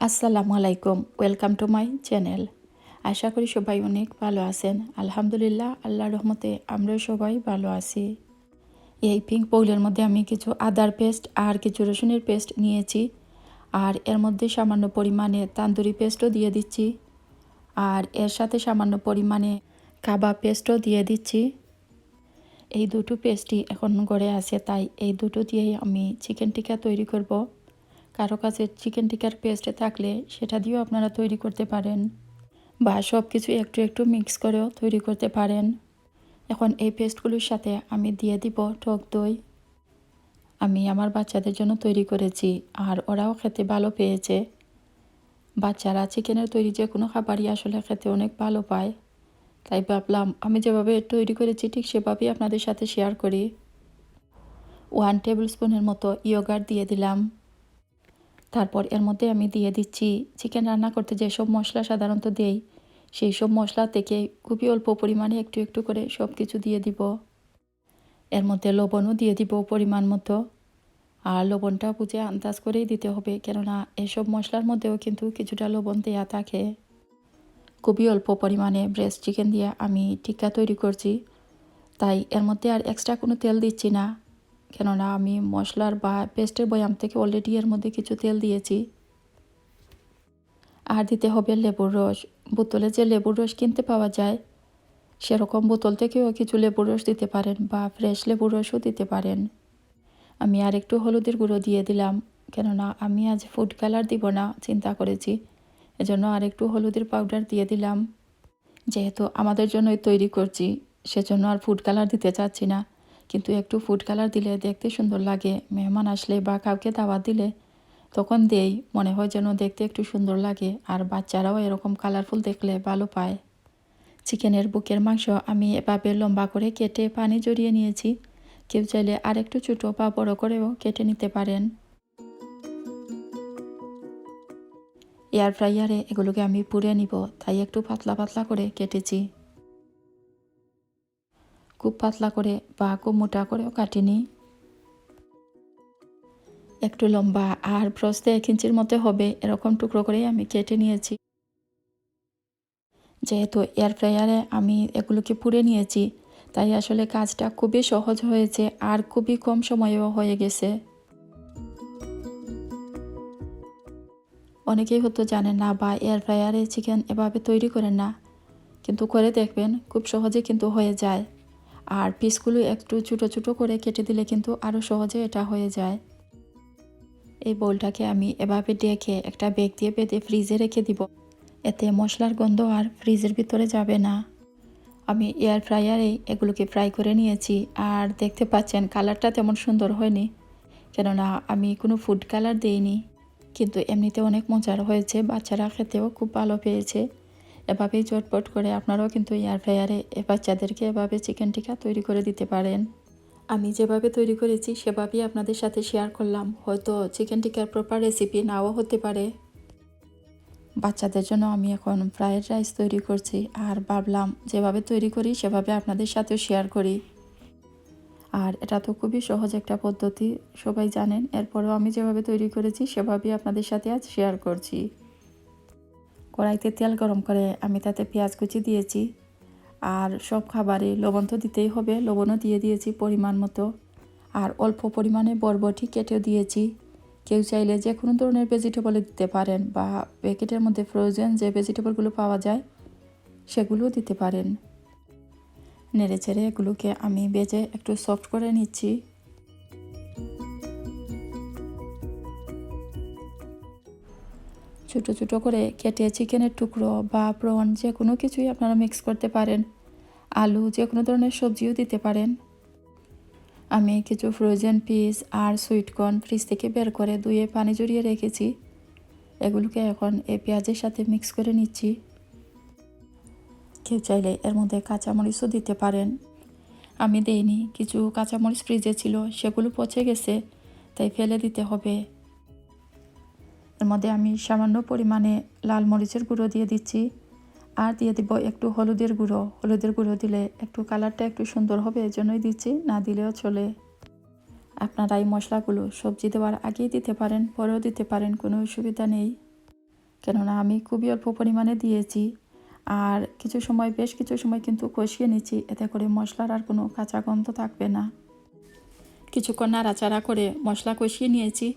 আসসালামু আলাইকুম, welcome to my channel. আশা করি সবাই অনেক ভালো আছেন। আলহামদুলিল্লাহ, আল্লাহর রহমতে আমরাও সবাই ভালো আছি। এই পিঙ্ক বাউলের মধ্যে আমি কিছু আদার পেস্ট আর কিছু রসুনের পেস্ট নিয়েছি, আর এর মধ্যে সামান্য পরিমাণে তান্দুরি পেস্টও দিয়ে দিচ্ছি, আর এর সাথে সামান্য পরিমাণে কাবাব পেস্টও দিয়ে দিচ্ছি। এই দুটো পেস্টই এখন গড়ে আছে, তাই এই দুটো দিয়েই আমি চিকেন টিক্কা তৈরি করব। কারো কাছে চিকেন টিক্কার পেস্ট থাকলে সেটা দিয়েও আপনারা তৈরি করতে পারেন, বা সব কিছু একটু একটু মিক্স করেও তৈরি করতে পারেন। এখন এই পেস্টগুলোর সাথে আমি দিয়ে দিব টক দই। আমি আমার বাচ্চাদের জন্য তৈরি করেছি, আর ওরাও খেতে ভালো পেয়েছে। বাচ্চারা চিকেনের তৈরি যে কোনো খাবারই আসলে খেতে অনেক ভালো পায়, তাই ভাবলাম আমি যেভাবে তৈরি করেছি ঠিক সেভাবেই আপনাদের সাথে শেয়ার করি। 1 টেবিল স্পুনের মতো ইয়োগার্ট দিয়ে দিলাম। তারপর এর মধ্যে আমি দিয়ে দিচ্ছি চিকেন রান্না করতে যেসব মশলা সাধারণত দেই, সেই সব মশলা থেকে খুবই অল্প পরিমাণে একটু একটু করে সব কিছু দিয়ে দিব। এর মধ্যে লবণও দিয়ে দিব পরিমাণ মতো, আর লবণটা বুঝে আন্দাজ করেই দিতে হবে, কেননা এসব মশলার মধ্যেও কিন্তু কিছুটা লবণ দেওয়া থাকে। খুবই অল্প পরিমাণে ব্রেস্ট চিকেন দিয়ে আমি টিক্কা তৈরি করছি, তাই এর মধ্যে আর এক্সট্রা কোনো তেল দিচ্ছি না, কেননা আমি মশলার বা পেস্টের বয়াম থেকে অলরেডি এর মধ্যে কিছু তেল দিয়েছি। আর দিতে হবে লেবুর রস। বোতলে যে লেবুর রস কিনতে পাওয়া যায়, সেরকম বোতল থেকেও কিছু লেবুর রস দিতে পারেন, বা ফ্রেশ লেবুর রসও দিতে পারেন। আমি আর একটু হলুদের গুঁড়ো দিয়ে দিলাম, কেননা আমি আজ ফুড কালার দিব না চিন্তা করেছি, এজন্য আর একটু হলুদের পাউডার দিয়ে দিলাম। যেহেতু আমাদের জন্যই তৈরি করছি, সেজন্য আর ফুড কালার দিতে চাচ্ছি না, কিন্তু একটু ফুড কালার দিলে দেখতে সুন্দর লাগে। মেহমান আসলে বা কাউকে দাওয়াত দিলে তখন দেই, মনে হয় যেন দেখতে একটু সুন্দর লাগে, আর বাচ্চারাও এরকম কালারফুল দেখলে ভালো পায়। চিকেনের বুকের মাংস আমি এভাবে লম্বা করে কেটে পানি জড়িয়ে নিয়েছি। কেউ চাইলে আর একটু ছোটো বা বড় করেও কেটে নিতে পারেন। এয়ার ফ্রাইয়ারে এগুলোকে আমি পুড়ে নিব, তাই একটু পাতলা পাতলা করে কেটেছি। খুব পাতলা করে বা খুব মোটা করেও কাটিনি। একটু লম্বা আর প্রস্থে 1 ইঞ্চির মতো হবে এরকম টুকরো করেই আমি কেটে নিয়েছি। যেহেতু এয়ার ফ্রায়ারে আমি এগুলোকে পুড়ে নিয়েছি, তাই আসলে কাজটা খুবই সহজ হয়েছে, আর খুবই কম সময়েও হয়ে গেছে। অনেকেই হয়তো জানেন না, বা এয়ার ফ্রায়ারে চিকেন এভাবে তৈরি করেন না, কিন্তু করে দেখবেন খুব সহজে কিন্তু হয়ে যায়। আর পিসগুলো একটু ছোটো ছোটো করে কেটে দিলে কিন্তু আরও সহজে এটা হয়ে যায়। এই বোলটাকে আমি এভাবে ডেকে একটা ব্যাগ দিয়ে বেঁধে ফ্রিজে রেখে দিব, এতে মশলার গন্ধ আর ফ্রিজের ভিতরে যাবে না। আমি এয়ার ফ্রায়ারেই এগুলোকে ফ্রাই করে নিয়েছি, আর দেখতে পাচ্ছেন কালারটা তেমন সুন্দর হয়নি, কেননা আমি কোনো ফুড কালার দেইনি, কিন্তু এমনিতে অনেক মজার হয়েছে। বাচ্চারা খেতেও খুব ভালো পেয়েছে। এভাবেই চটপট করে আপনারাও কিন্তু এয়ার ফ্রায়ারে বাচ্চাদেরকে এভাবে চিকেন টিক্কা তৈরি করে দিতে পারেন। আমি যেভাবে তৈরি করেছি সেভাবেই আপনাদের সাথে শেয়ার করলাম। হয়তো চিকেন টিক্কার প্রপার রেসিপি নাও হতে পারে। বাচ্চাদের জন্য আমি এখন ফ্রায়েড রাইস তৈরি করছি, আর ভাবলাম যেভাবে তৈরি করি সেভাবে আপনাদের সাথেও শেয়ার করি। আর এটা তো খুবই সহজ একটা পদ্ধতি, সবাই জানেন। এরপরেও আমি যেভাবে তৈরি করেছি সেভাবেই আপনাদের সাথে আজ শেয়ার করছি। কড়াইতে তেল গরম করে আমি তাতে পেঁয়াজ কুচি দিয়েছি, আর সব খাবারে লবণ তো দিতেই হবে, লবণও দিয়ে দিয়েছি পরিমাণ মতো, আর অল্প পরিমাণে বরবটি কেটেও দিয়েছি। কেউ চাইলে যে কোনো ধরনের ভেজিটেবল দিতে পারেন, বা প্যাকেটের মধ্যে ফ্রোজেন যে ভেজিটেবলগুলো পাওয়া যায় সেগুলোও দিতে পারেন। নেড়ে চেড়ে এগুলোকে আমি ভেজে একটু সফট করে নিচ্ছি। ছোটো ছোটো করে কেটে চিকেনের টুকরো বা প্রন যে কোনো কিছুই আপনারা মিক্স করতে পারেন, আলু যে কোনো ধরনের সবজিও দিতে পারেন। আমি কিছু ফ্রোজেন পিস আর সুইটকর্ন ফ্রিজ থেকে বের করে ধুয়ে পানি জড়িয়ে রেখেছি, এগুলোকে এখন এই পেঁয়াজের সাথে মিক্স করে নিচ্ছি। কেউ চাইলে এর মধ্যে কাঁচামরিচও দিতে পারেন, আমি দেইনি। কিছু কাঁচামরিচ ফ্রিজে ছিল, সেগুলো পচে গেছে, তাই ফেলে দিতে হবে। এর মধ্যে আমি সামান্য পরিমাণে লাল মরিচের গুঁড়ো দিয়ে দিচ্ছি, আর দিয়ে দিব একটু হলুদের গুঁড়ো। হলুদের গুঁড়ো দিলে একটু কালারটা একটু সুন্দর হবে, এজন্যই দিচ্ছি, না দিলেও চলে। আপনারা এই মশলাগুলো সবজি দেওয়ার আগেই দিতে পারেন, পরেও দিতে পারেন, কোনো অসুবিধা নেই। কেননা আমি খুবই অল্প পরিমাণে দিয়েছি। আর বেশ কিছু সময় কিন্তু কষিয়ে নিচ্ছি, এতে করে মশলার আর কোনো কাঁচা গন্ধ থাকবে না। কিছুক্ষণ নাড়াচাড়া করে মশলা কষিয়ে নিয়েছি।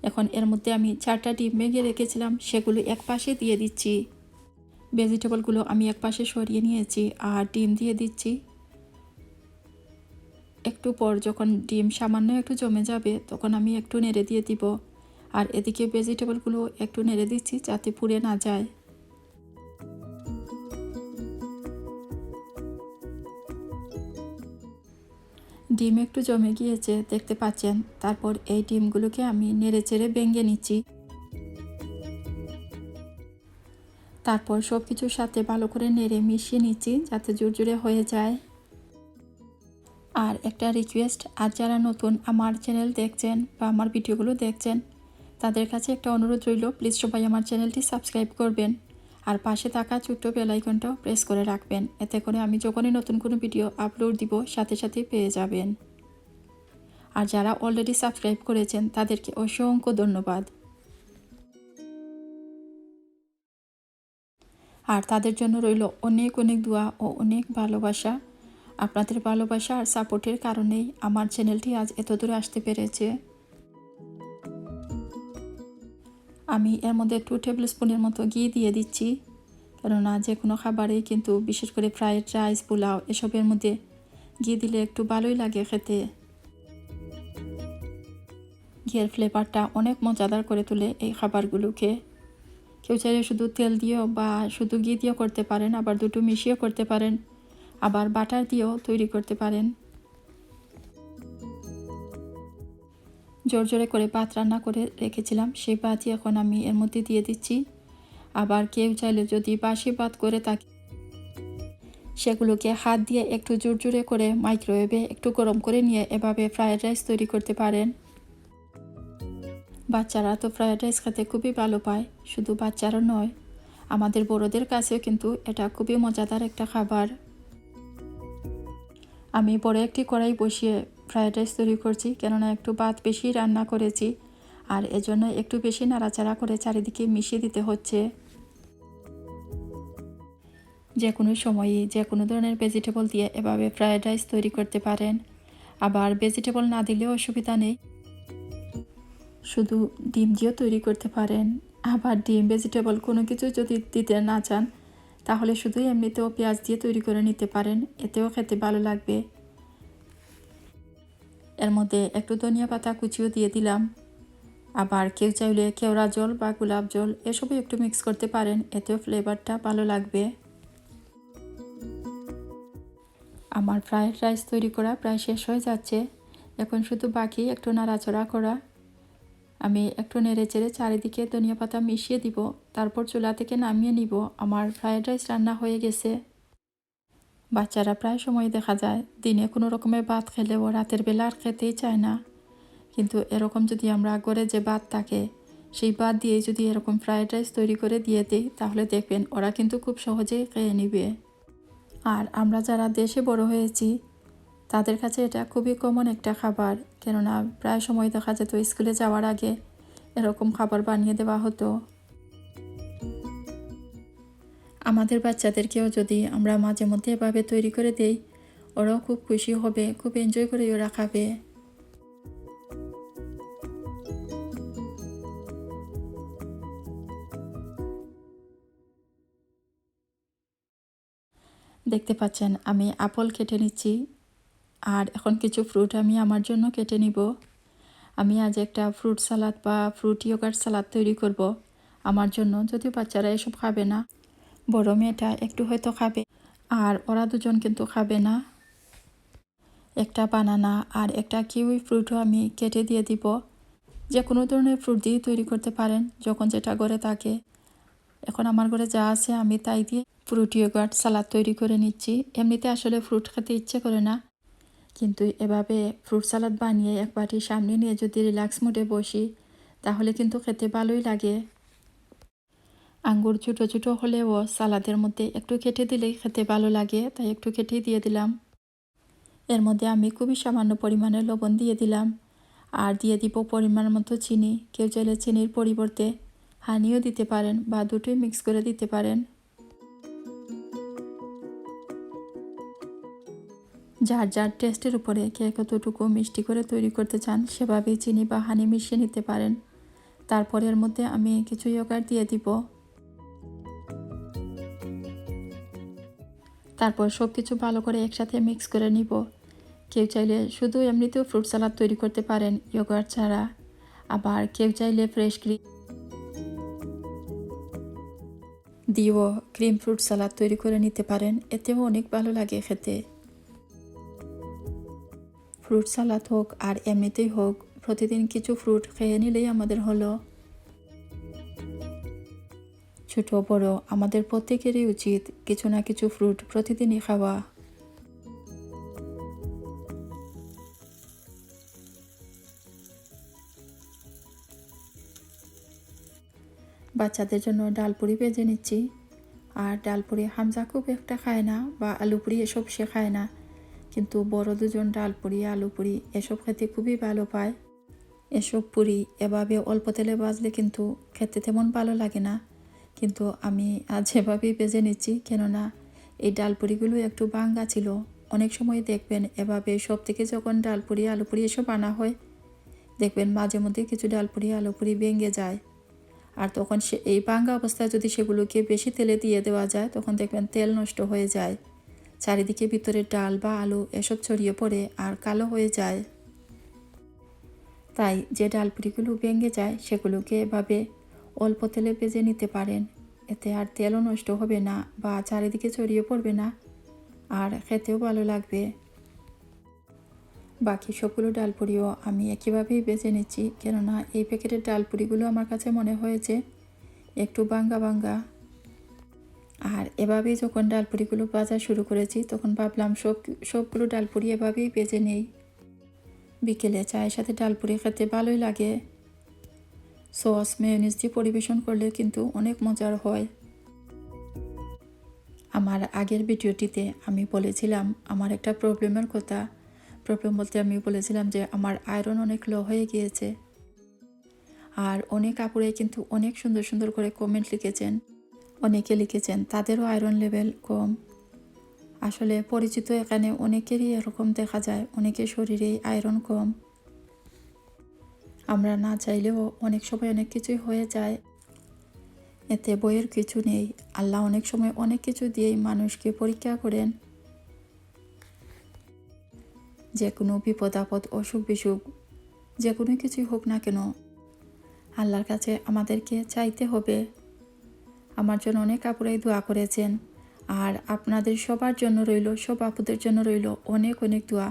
এখন এর মধ্যে আমি 4টা ডিম ভেঙে রেখেছিলাম, সেগুলো এক পাশে দিয়ে দিচ্ছি। ভেজিটেবলগুলো আমি এক পাশে সরিয়ে নিয়েছি আর ডিম দিয়ে দিচ্ছি। একটু পর যখন ডিম সামান্য একটু জমে যাবে তখন আমি একটু নেড়ে দিয়ে দিব। আর এদিকে ভেজিটেবলগুলো একটু নেড়ে দিচ্ছি যাতে পুড়ে না যায়। ডিম একটু জমে গিয়েছে দেখতে পাচ্ছেন। তারপর এই ডিমগুলোকে আমি নেড়ে চেড়ে ভেঙে নিচ্ছি। তারপর সব কিছুর সাথে ভালো করে নেড়ে মিশিয়ে নিচ্ছি যাতে জুরজুরে হয়ে যায়। আর একটা রিকোয়েস্ট, আর যারা নতুন আমার চ্যানেল দেখছেন বা আমার ভিডিওগুলো দেখছেন তাদের কাছে একটা অনুরোধ রইল, প্লিজ সবাই আমার চ্যানেলটি সাবস্ক্রাইব করবেন আর পাশে থাকা ছোট্ট বেল আইকনটাও প্রেস করে রাখবেন। এতে করে আমি যখনই নতুন কোনো ভিডিও আপলোড দিব সাথে সাথে পেয়ে যাবেন। আর যারা অলরেডি সাবস্ক্রাইব করেছেন তাদেরকে অসংখ্য ধন্যবাদ। আর তাদের জন্য রইল অনেক অনেক দোয়া ও অনেক ভালোবাসা। আপনাদের ভালোবাসা আর সাপোর্টের কারণেই আমার চ্যানেলটি আজ এত দূরে আসতে পেরেছে। আমি এর মধ্যে 2 টেবিল স্পুনের মতো ঘি দিয়ে দিচ্ছি, কেননা যে কোনো খাবারেই কিন্তু বিশেষ করে ফ্রাইড রাইস, পোলাও এসবের মধ্যে ঘি দিলে একটু ভালোই লাগে খেতে। ঘিয়ের ফ্লেভারটা অনেক মজাদার করে তোলে এই খাবারগুলোকে। কেউ চাইলে শুধু তেল দিয়েও বা শুধু ঘি দিয়েও করতে পারেন, আবার দুটো মিশিয়েও করতে পারেন, আবার বাটার দিয়েও তৈরি করতে পারেন। জোরে করে ভাত রান্না করে রেখেছিলাম, সেই ভাতই এখন আমি এর মধ্যে দিয়ে দিচ্ছি। আবার কেউ চাইলে যদি বাসি ভাত করে থাকে সেগুলোকে হাত দিয়ে একটু জোরে করে মাইক্রোওয়েভে একটু গরম করে নিয়ে এভাবে ফ্রায়েড রাইস তৈরি করতে পারেন। বাচ্চারা তো ফ্রায়েড রাইস খেতে খুবই ভালো পায়, শুধু বাচ্চারা নয়, আমাদের বড়দের কাছেও কিন্তু এটা খুবই মজাদার একটা খাবার। আমি বড় একটি কড়াই বসিয়ে ফ্রায়েড রাইস তৈরি করছি, কেননা একটু ভাত বেশি রান্না করেছি আর এজন্য একটু বেশি নাড়াচাড়া করে চারিদিকে মিশিয়ে দিতে হচ্ছে। যে কোনো সময়ই যে কোনো ধরনের ভেজিটেবল দিয়ে এভাবে ফ্রায়েড রাইস তৈরি করতে পারেন। আবার ভেজিটেবল না দিলেও অসুবিধা নেই, শুধু ডিম দিয়েও তৈরি করতে পারেন। আবার ডিম ভেজিটেবল কোনো কিছু যদি দিতে না চান তাহলে শুধু এমনিতেও পেঁয়াজ দিয়ে তৈরি করে নিতে পারেন, এতেও খেতে ভালো লাগবে। এর মধ্যে একটু ধনিয়া পাতা কুচিও দিয়ে দিলাম। আবার কেউ চাইলে কেওড়া জল বা গোলাপ জল এসবও একটু মিক্স করতে পারেন, এতেও ফ্লেভারটা ভালো লাগবে। আমার ফ্রায়েড রাইস তৈরি করা প্রায় শেষ হয়ে যাচ্ছে, এখন শুধু বাকি একটু নাড়াচাড়া করা। আমি একটু নেড়ে চেড়ে চারিদিকে ধনিয়া পাতা মিশিয়ে দিব, তারপর চুলা থেকে নামিয়ে নিব। আমার ফ্রায়েড রাইস রান্না হয়ে গেছে। বাচ্চারা প্রায় সময় দেখা যায় দিনে কোনো রকমের ভাত খেলেও রাতের বেলা আর খেতেই চায় না, কিন্তু এরকম যদি আমরা ঘরে যে ভাত থাকে সেই ভাত দিয়ে যদি এরকম ফ্রায়েড রাইস তৈরি করে দিয়ে দিই তাহলে দেখবেন ওরা কিন্তু খুব সহজেই খেয়ে নিবে। আর আমরা যারা দেশে বড় হয়েছি তাদের কাছে এটা খুবই কমন একটা খাবার, কেননা প্রায় সময় দেখা যেত স্কুলে যাওয়ার আগে এরকম খাবার বানিয়ে দেওয়া হতো। আমাদের বাচ্চাদেরকেও যদি আমরা মাঝে মধ্যে এভাবে তৈরি করে দেই ওরাও খুব খুশি হবে, খুব এনজয় করে ওরা খাবে। দেখতে পাচ্ছেন আমি আপেল কেটে নিচ্ছি আর এখন কিছু ফ্রুট আমি আমার জন্য কেটে নিব। আমি আজ একটা ফ্রুট সালাদ বা ফ্রুট ইয়োগার্ট সালাদ তৈরি করব আমার জন্য, যদিও বাচ্চারা এসব খাবে না, বড় মেয়েটা একটু হয়তো খাবে আর ওরা দুজন কিন্তু খাবে না। একটা বানানা আর একটা কিউই ফ্রুটও আমি কেটে দিয়ে দিব। যে কোনো ধরনের ফ্রুট দিয়ে তৈরি করতে পারেন যখন যেটা ঘরে থাকে। এখন আমার ঘরে যা আছে আমি তাই দিয়ে ফ্রুট ইয়োগার্ট সালাদ তৈরি করে নিচ্ছি। এমনিতে আসলে ফ্রুট খেতে ইচ্ছে করে না, কিন্তু এভাবে ফ্রুট সালাদ বানিয়ে এক বাটি সামনে নিয়ে যদি রিল্যাক্স মুডে বসি তাহলে কিন্তু খেতে ভালোই লাগে। আঙ্গুর ছোটো ছোটো হলেও সালাদের মধ্যে একটু কেটে দিলেই খেতে ভালো লাগে, তাই একটু কেটেই দিয়ে দিলাম। এর মধ্যে আমি খুবই সামান্য পরিমাণে লবণ দিয়ে দিলাম আর দিয়ে দিব পরিমাণ মতো চিনি। কেউ চাইলে চিনির পরিবর্তে হানিও দিতে পারেন বা দুটোই মিক্স করে দিতে পারেন। যার যার টেস্টের উপরে কে কতটুকু মিষ্টি করে তৈরি করতে চান সেভাবেই চিনি বা হানি মিশিয়ে নিতে পারেন। তারপর এর মধ্যে আমি কিছু ইয়োগার্ট দিয়ে দিব। তারপর সব কিছু ভালো করে একসাথে মিক্স করে নিব। কেউ চাইলে শুধু এমনিতেও ফ্রুট সালাদ তৈরি করতে পারেন ইয়োগার্ট ছাড়া, আবার কেউ চাইলে ফ্রেশ ক্রিম দিয়েও ক্রিম ফ্রুট সালাদ তৈরি করে নিতে পারেন, এতেও অনেক ভালো লাগে খেতে। ফ্রুট সালাদ হোক আর এমনিতেই হোক, প্রতিদিন কিছু ফ্রুট খেয়ে নিলেই আমাদের হলো। ছোট বড় আমাদের প্রত্যেকেরই উচিত কিছু না কিছু ফ্রুট প্রতিদিনই খাওয়া। বাচ্চাদের জন্য ডাল পুরি ভেজে নিচ্ছি। আর ডাল পুরি হামজা খুব একটা খায় না, বা আলু পুরি এসব সে খায় না, কিন্তু বড় দুজন ডাল পুরি আলু পুরি এসব খেতে খুবই ভালো পায়। এসব পুরি এভাবে অল্প তেলে ভাজলে কিন্তু খেতে তেমন ভালো লাগে না, কিন্তু আমি আজ এভাবেই ভেজে নিচ্ছি, কেননা এই ডাল পুরিগুলো একটু ভাঙ্গা ছিল। অনেক সময় দেখবেন এভাবে সব থেকে যখন ডাল পুরি আলু পুরি এসব আনা হয়, দেখবেন মাঝে মধ্যে কিছু ডাল পুরি আলু পুরি ভেঙে যায়। আর তখন এই ভাঙ্গা অবস্থায় যদি সেগুলোকে বেশি তেলে দিয়ে দেওয়া যায়, তখন দেখবেন তেল নষ্ট হয়ে যায়, চারিদিকে ভিতরে ডাল বা আলু এসব ছড়িয়ে পড়ে আর কালো হয়ে যায়। তাই যে ডাল পুরিগুলো ভেঙে যায় সেগুলোকে এভাবে অল্প তেলে ভেজে নিতে পারেন, এতে আর তেলও নষ্ট হবে না বা চারিদিকে ছড়িয়ে পড়বে না, আর খেতেও ভালো লাগবে। বাকি সবগুলো ডাল পুরিও আমি একইভাবেই ভেজে নিচ্ছি, কেননা এই প্যাকেটের ডাল পুরিগুলো আমার কাছে মনে হয়েছে একটু ভাঙ্গা ভাঙ্গা। আর এভাবেই যখন ডাল পুরিগুলো ভাজা শুরু করেছি, তখন ভাবলাম সবগুলো ডাল পুরি এভাবেই ভেজে নেই। বিকেলে চায়ের সাথে ডাল পুরি খেতে ভালোই লাগে। সস মেয়োনিজ দিয়ে পরিবেশন করলে কিন্তু অনেক মজার হয়। আমার আগের ভিডিওটিতে আমি বলেছিলাম আমার একটা প্রবলেমের কথা। প্রবলেম বলতে আমি বলেছিলাম যে আমার আয়রন অনেক লো হয়ে গিয়েছে। আর অনেক আপুরাই কিন্তু অনেক সুন্দর সুন্দর করে কমেন্ট লিখেছেন। অনেকে লিখেছেন তাদেরও আয়রন লেভেল কম। আসলে পরিচিত এখানে অনেকেরই এরকম দেখা যায়, অনেকের শরীরেই আয়রন কম। আমরা না চাইলেও অনেক সময় অনেক কিছুই হয়ে যায়, এতে বইয়ের কিছু নেই। আল্লাহ অনেক সময় অনেক কিছু দিয়েই মানুষকে পরীক্ষা করেন। যে কোনো বিপদ আপদ অসুখ বিসুখ যে কোনো কিছুই হোক না কেন, আল্লাহর কাছে আমাদেরকে চাইতে হবে। আমার জন্য অনেক আপুরাই দোয়া করেছেন, আর আপনাদের সবার জন্য রইল, সব আপুদের জন্য রইল অনেক অনেক দোয়া।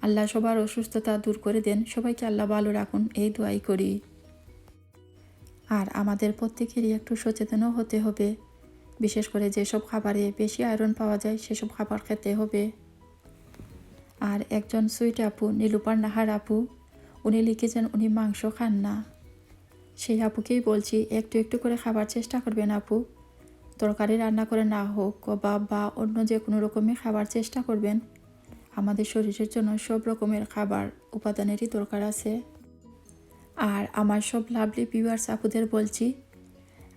আল্লাহ সবার অসুস্থতা দূর করে দেন, সবাইকে আল্লাহ ভালো রাখুন, এই দোয়াই করি। আর আমাদের প্রত্যেকেরই একটু সচেতনও হতে হবে, বিশেষ করে যেসব খাবারে বেশি আয়রন পাওয়া যায় সেসব খাবার খেতে হবে। আর একজন সুইট আপু, নীলুপার নাহার আপু, উনি লিখেছেন উনি মাংস খান না। সেই আপুকেই বলছি একটু একটু করে খাবার চেষ্টা করবেন আপু। তরকারি রান্না করে না হোক, কবাব বা অন্য যে কোনো রকমের খাবার চেষ্টা করবেন। আমাদের শরীরের জন্য সব রকমের খাবার উপাদানেরই দরকার আছে। আর আমার সব লাভলি ভিউয়ার্স আপুদের বলছি,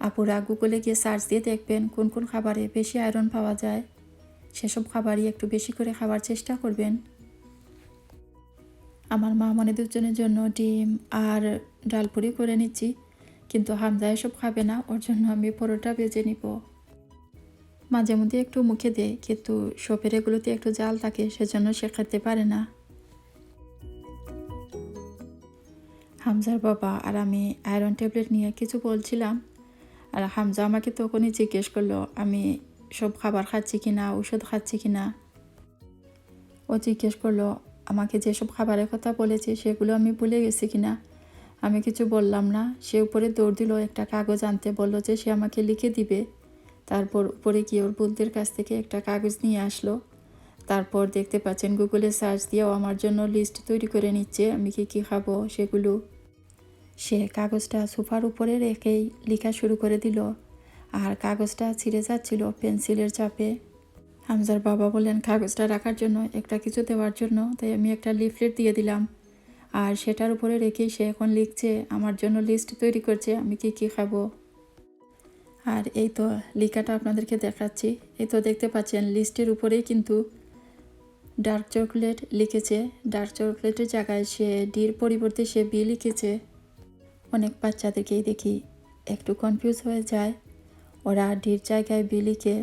আপুরা গুগলে গিয়ে সার্চ দিয়ে দেখবেন কোন কোন খাবারে বেশি আয়রন পাওয়া যায়, সেসব খাবারই একটু বেশি করে খাবার চেষ্টা করবেন। আমার মা মানে দুজনের জন্য ডিম আর ডাল পুরি করে নিচ্ছি, কিন্তু হামজা এসব খাবে না, ওর জন্য আমি পরোটা ভেজে নিব। মাঝে মধ্যে একটু মুখে দেয়, কিন্তু সবের এগুলোতে একটু জাল থাকে, সেজন্য সে খেতে পারে না। হামজার বাবা আর আমি আয়রন ট্যাবলেট নিয়ে কিছু বলছিলাম, আর হামজা আমাকে তখনই জিজ্ঞেস করলো আমি সব খাবার খাচ্ছি কিনা, ওষুধ খাচ্ছি কিনা। ও জিজ্ঞেস করলো আমাকে যেসব খাবারের কথা বলেছে সেগুলো আমি ভুলে গেছি কিনা। আমি কিছু বললাম না। সে উপরে দৌড় দিল, একটা কাগজ আনতে বললো যে সে আমাকে লিখে দিবে। তারপর উপরে গিয়ে ওর বন্ধুদের কাছ থেকে একটা কাগজ নিয়ে আসলো। তারপর দেখতে পাচ্ছেন গুগলে সার্চ দিয়েও আমার জন্য লিস্ট তৈরি করে নিচ্ছে আমি কি কি খাবো সেগুলো। সে কাগজটা সোফার উপরে রেখেই লেখা শুরু করে দিল, আর কাগজটা ছিঁড়ে যাচ্ছিল পেন্সিলের চাপে। হামজার বাবা বললেন কাগজটা রাখার জন্য, একটা কিছু দেওয়ার জন্য, তাই আমি একটা লিফলেট দিয়ে দিলাম। আর সেটার উপরে রেখেই সে এখন লিখছে, আমার জন্য লিস্ট তৈরি করছে আমি কি কি খাবো। আর এই তো লিকাটা আপনাদেরকে দেখাচ্ছি। এই তো দেখতে পাচ্ছেন লিস্টের উপরেই কিন্তু ডার্ক চকলেট লিখেছে। ডার্ক চকলেটের জায়গায় সে ডির পরিবর্তে সে বি লিখেছে। অনেক বাচ্চাদেরকেই দেখি একটু কনফিউজ হয়ে যায়, ওরা ডির জায়গায় বি লিখে।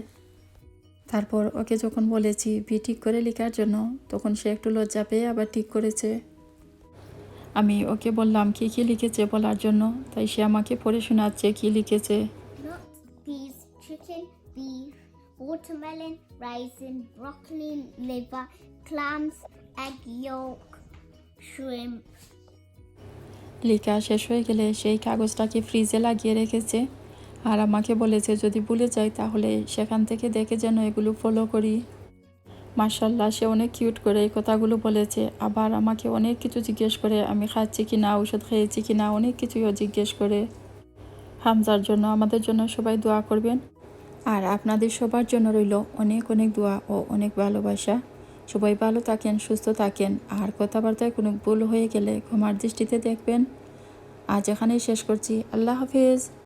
তারপর ওকে যখন বলেছি বি ঠিক করে লেখার জন্য, তখন সে একটু লজ্জা পেয়ে আবার ঠিক করেছে। আমি ওকে বললাম কি কি লিখেছে বলার জন্য, তাই সে আমাকে পড়ে শোনাচ্ছে কি লিখেছে। Nuts, peas, chicken, beef, watermelon, raisin, broccoli, liver, clams, egg yolk, shrimp. লেখা শেষ হয়ে গেলে সেই কাগজটাকে ফ্রিজে লাগিয়ে রেখেছে, আর আমাকে বলেছে যদি ভুলে যাই তাহলে সেখান থেকে দেখে যেন এগুলো ফলো করি। মাশাল্লাহ, সে অনেক কিউট করে এই কথাগুলো বলেছে। আবার আমাকে অনেক কিছু জিজ্ঞেস করে, আমি খাচ্ছি কি না, ওষুধ খেয়েছি কি না, অনেক কিছুই ও জিজ্ঞেস করে। হামজার জন্য আমাদের জন্য সবাই দোয়া করবেন। আর আপনাদের সবার জন্য রইল অনেক অনেক দোয়া ও অনেক ভালোবাসা। সবাই ভালো থাকেন, সুস্থ থাকেন, আর কথাবার্তায় কোনো ভুল হয়ে গেলে ক্ষমার দৃষ্টিতে দেখবেন। আজ এখানেই শেষ করছি। আল্লাহ হাফিজ।